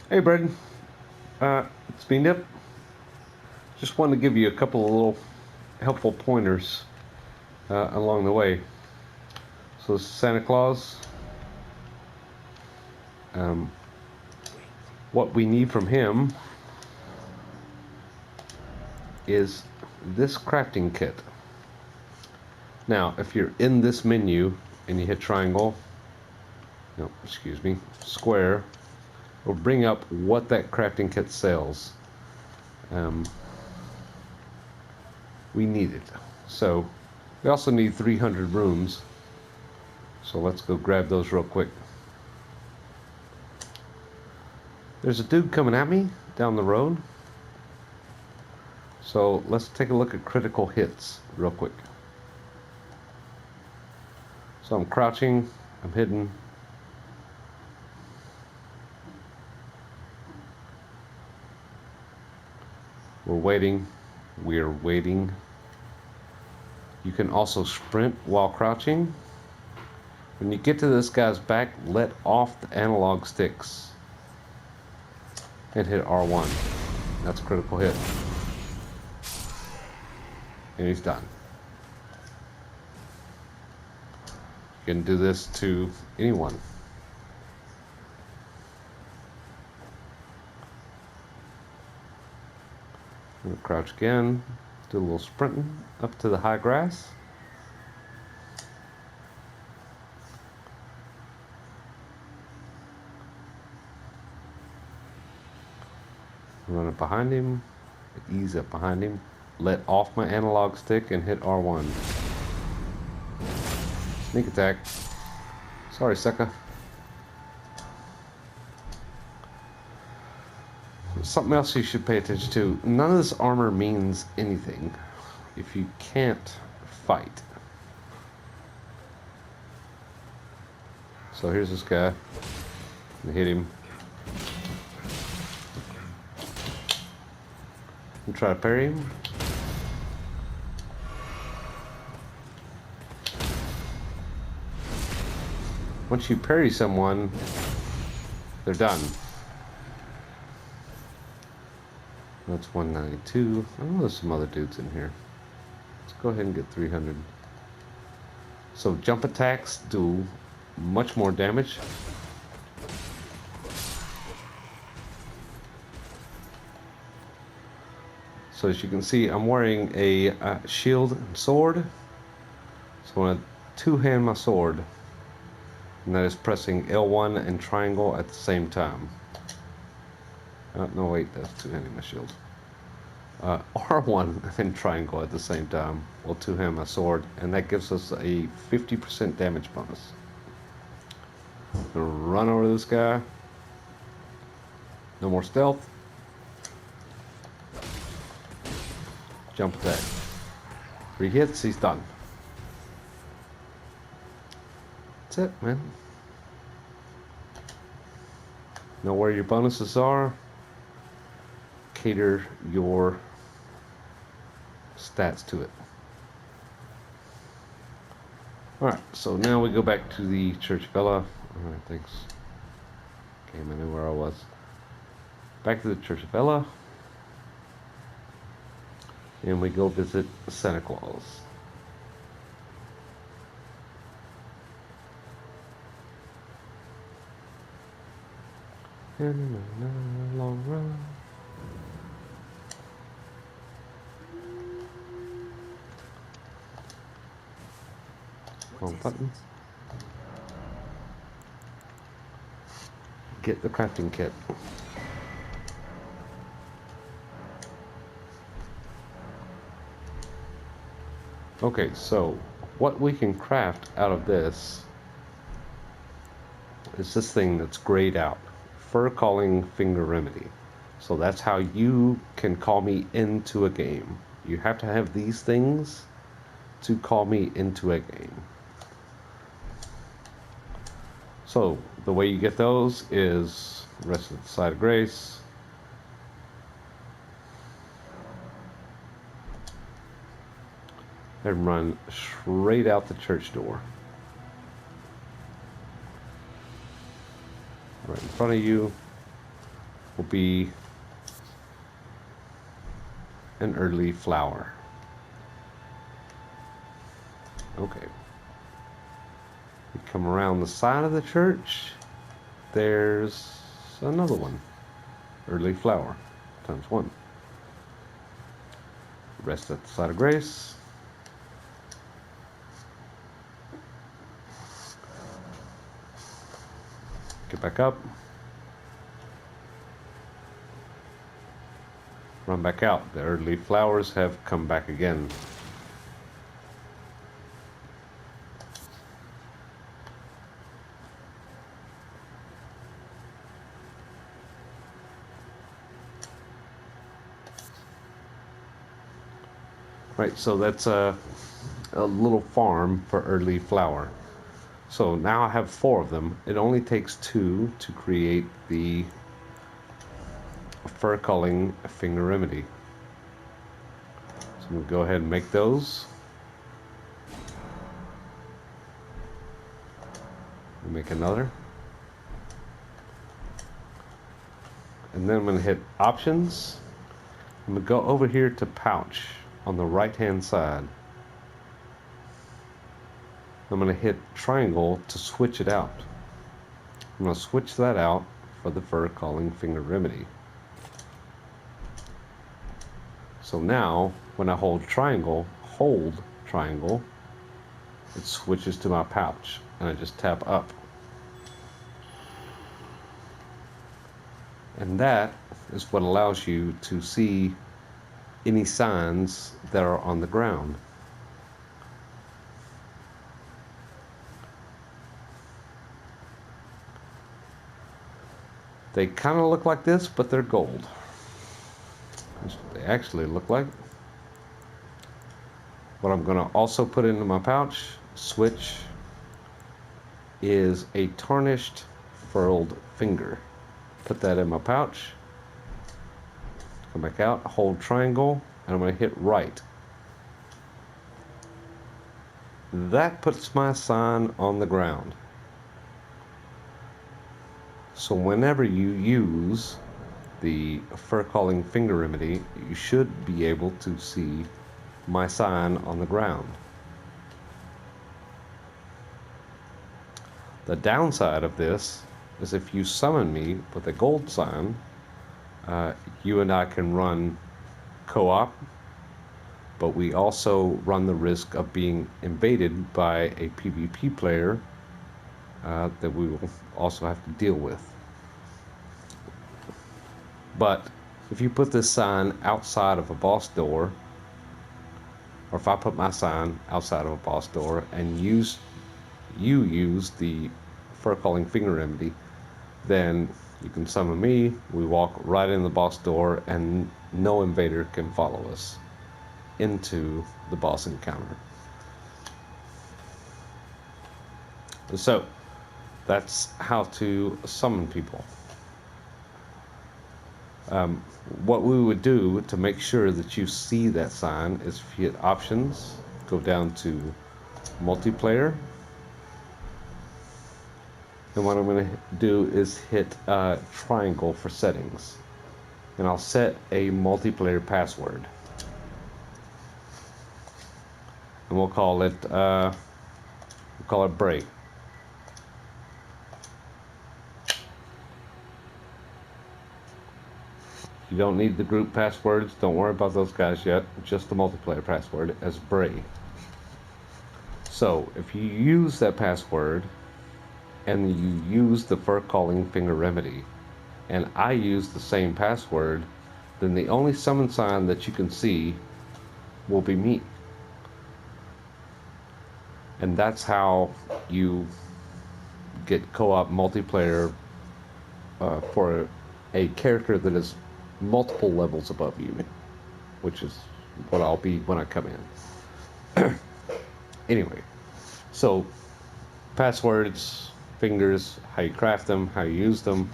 Hey, Braden. It's me, Nip. Just wanted to give you a couple of little helpful pointers along the way. So, Santa Claus, um, what we need from him is this crafting kit. Now, if you're in this menu and you hit triangle, no, excuse me, square, it'll bring up what that crafting kit sells. We need it. So, we also need 300 rooms. So let's go grab those real quick. There's a dude coming at me down the road. So let's take a look at critical hits real quick. So I'm crouching, I'm hidden. We're waiting. You can also sprint while crouching. When you get to this guy's back, let off the analog sticks and hit R1. That's a critical hit. And he's done. You can do this to anyone. I'm gonna crouch again, do a little sprinting up to the high grass. Run up behind him, ease up behind him, let off my analog stick and hit R1. Sneak attack. Sorry, sucker. Something else you should pay attention to. None of this armor means anything if you can't fight. So here's this guy. I hit him. And try to parry him. Once you parry someone, they're done. That's 192. I know there's some other dudes in here. Let's go ahead and get 300. So jump attacks do much more damage. So as you can see, I'm wearing a shield and sword. So I want to two-hand my sword. And that is pressing L1 and triangle at the same time. No, wait, that's two-handing my shield. R1 and triangle at the same time will two-hand my sword, and that gives us a 50% damage bonus. Gonna run over this guy. No more stealth. Jump attack. 3 hits, he's done. That's it, man. Know where your bonuses are. Cater your stats to it. Alright, so now we go back to the Church of Ella. Alright, thanks. Okay, I knew where I was. Back to the Church of Ella. And we go visit Santa Claus. And a long run. Wrong button. Get the crafting kit. Okay, so what we can craft out of this is this thing that's grayed out. Fur calling finger remedy. So that's how you can call me into a game. You have to have these things to call me into a game. So the way you get those is rest of the side of grace. And run straight out the church door. Right in front of you. will be an early flower. Okay. We come around the side of the church. There's another one. Early flower times 1. Rest at the side of grace. Get back up. Run back out. The early flowers have come back again. Right, so that's a little farm for early flower. So now I have 4 of them. It only takes 2 to create the fur culling finger remedy. So I'm going to go ahead and make those. We'll make another. And then I'm going to hit options. I'm going to go over here to pouch on the right hand side. I'm going to hit triangle to switch it out. I'm going to switch that out for the fur culling finger remedy. So now when I hold triangle, it switches to my pouch, and I just tap up. And that is what allows you to see any signs that are on the ground. They kind of look like this, but they're gold. That's what they actually look like. What I'm going to also put into my pouch, switch, is a tarnished furled finger. Put that in my pouch. Come back out, hold triangle, and I'm going to hit right. That puts my sign on the ground. So whenever you use the fur culling finger remedy, you should be able to see my sign on the ground. The downside of this is if you summon me with a gold sign, you and I can run co-op, but we also run the risk of being invaded by a PvP player that we will also have to deal with. But if you put this sign outside of a boss door, or if I put my sign outside of a boss door and you use the fur culling finger remedy, then you can summon me, we walk right in the boss door, and no invader can follow us into the boss encounter. So that's how to summon people. What we would do to make sure that you see that sign is if you hit options, go down to multiplayer, and what I'm going to do is hit triangle for settings, and I'll set a multiplayer password, and we'll call it Bray. You don't need the group passwords. Don't worry about those guys yet. Just the multiplayer password as Bray. So if you use that password and you use the fur culling finger remedy, and I use the same password, then the only summon sign that you can see will be me. And that's how you get co-op multiplayer for a character that is multiple levels above you, which is what I'll be when I come in. Anyway, so passwords, fingers, how you craft them, how you use them,